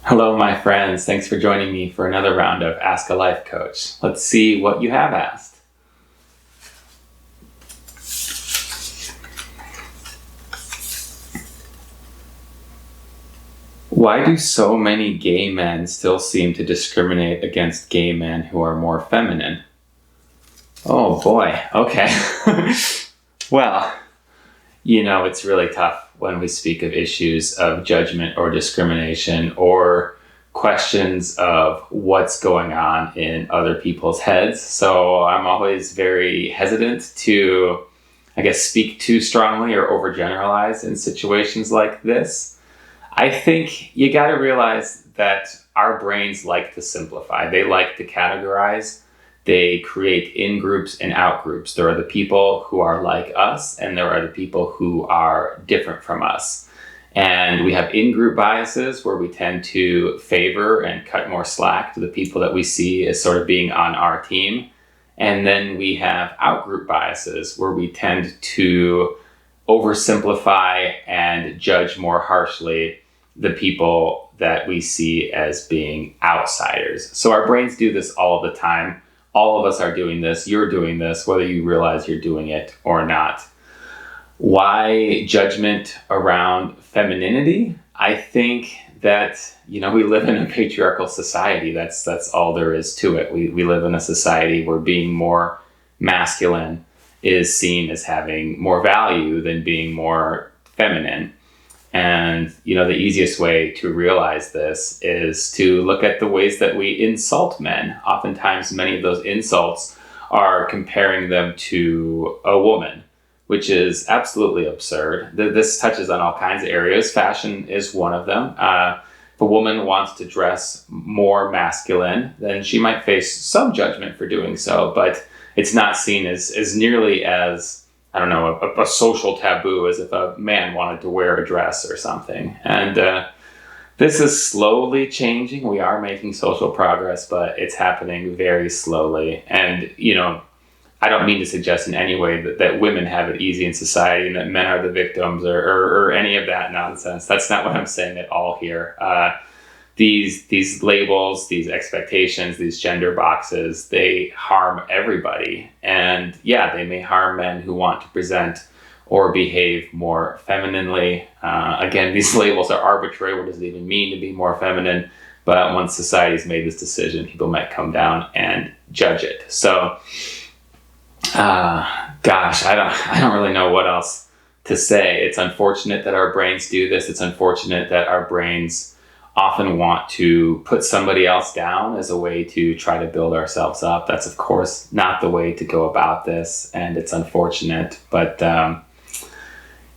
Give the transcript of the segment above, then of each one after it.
Hello, my friends. Thanks for joining me for another round of Ask a Life Coach. Let's see what you have asked. Why do so many gay men still seem to discriminate against gay men who are more feminine? Oh boy, okay. Well, it's really tough when we speak of issues of judgment or discrimination or questions of what's going on in other people's heads. So I'm always very hesitant to, speak too strongly or overgeneralize in situations like this. I think you got to realize that our brains like to simplify. They like to categorize. They create in-groups and out-groups. There are the people who are like us, and there are the people who are different from us. And we have in-group biases where we tend to favor and cut more slack to the people that we see as sort of being on our team. And then we have out-group biases where we tend to oversimplify and judge more harshly the people that we see as being outsiders. So our brains do this all the time. All of us are doing this. You're doing this, whether you realize you're doing it or not. Why judgment around femininity? I think that, we live in a patriarchal society. That's all there is to it. We live in a society where being more masculine is seen as having more value than being more feminine. And, the easiest way to realize this is to look at the ways that we insult men. Oftentimes, many of those insults are comparing them to a woman, which is absolutely absurd. This touches on all kinds of areas. Fashion is one of them. If a woman wants to dress more masculine, then she might face some judgment for doing so, but it's not seen as nearly as a social taboo as if a man wanted to wear a dress or something. And this is slowly changing. We are making social progress, but it's happening very slowly. And, I don't mean to suggest in any way that women have it easy in society and that men are the victims or any of that nonsense. That's not what I'm saying at all here. These labels, these expectations, these gender boxes, they harm everybody. And yeah, they may harm men who want to present or behave more femininely. Again, these labels are arbitrary. What does it even mean to be more feminine? But once society's made this decision, people might come down and judge it. So, I don't really know what else to say. It's unfortunate that our brains do this. It's unfortunate that our brains often want to put somebody else down as a way to try to build ourselves up. That's, of course, not the way to go about this, and it's unfortunate, but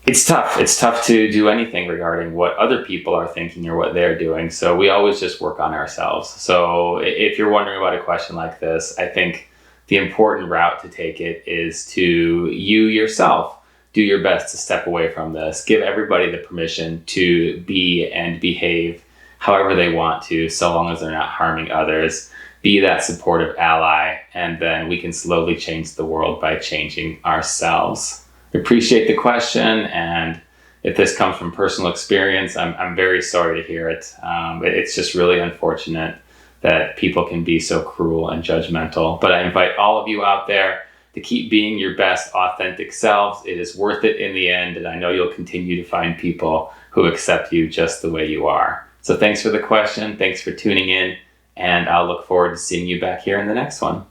it's tough. It's tough to do anything regarding what other people are thinking or what they're doing, so we always just work on ourselves. So if you're wondering about a question like this, I think the important route to take it is to you yourself do your best to step away from this. Give everybody the permission to be and behave however they want to, so long as they're not harming others. Be that supportive ally, and then we can slowly change the world by changing ourselves. I appreciate the question, and if this comes from personal experience, I'm very sorry to hear it. It's just really unfortunate that people can be so cruel and judgmental. But I invite all of you out there to keep being your best authentic selves. It is worth it in the end, and I know you'll continue to find people who accept you just the way you are. So thanks for the question. Thanks for tuning in, and I'll look forward to seeing you back here in the next one.